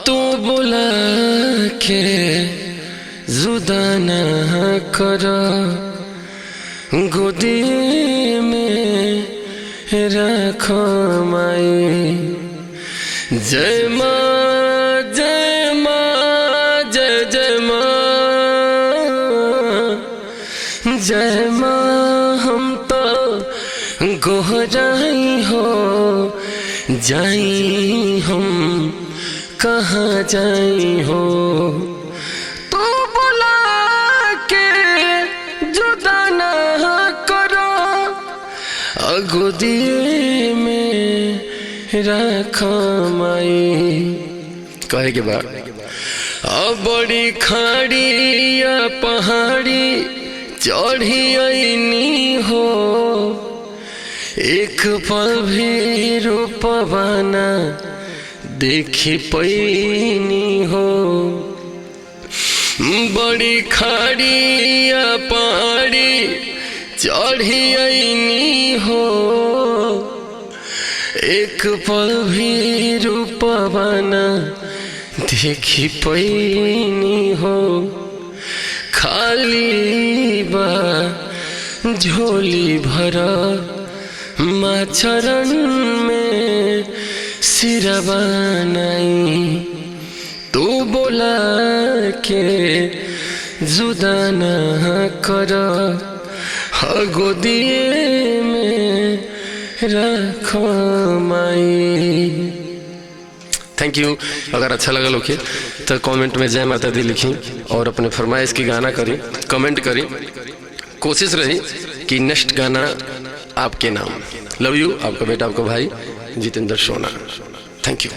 तू बुला के जुदा ना कर, गोदी में रखो माई। जय माँ जय माँ जय जय माँ, जय माँ हम तो गोहराई हो जाई, हम कहाँ जाई हो। तू बुला के जुदा ना करो, गोदी में रखो माई। कहे के बाद बड़ी खाड़ी या पहाड़ी चढ़ी आईनी हो, एक पल भी रूपवाना देखी पैनी हो। बड़ी खाड़ी या पहाड़ी चढ़ी आईनी हो, एक पल भी रूपवाना देखी पैनी हो। खाली बा झोली भरा माचरण में सिरवा नहीं, तू बोला के जुदा ना कर, गोदी में रखो माई। Thank you. अगर अच्छा लगा लोग तो कमेंट में जय माता दी लिखी और अपने फरमाइश की गाना करी, कमेंट करी। कोशिश रही कि नेक्स्ट गाना आपके नाम। Love you. आपका बेटा आपका भाई जितेंद्र सोना। Thank you.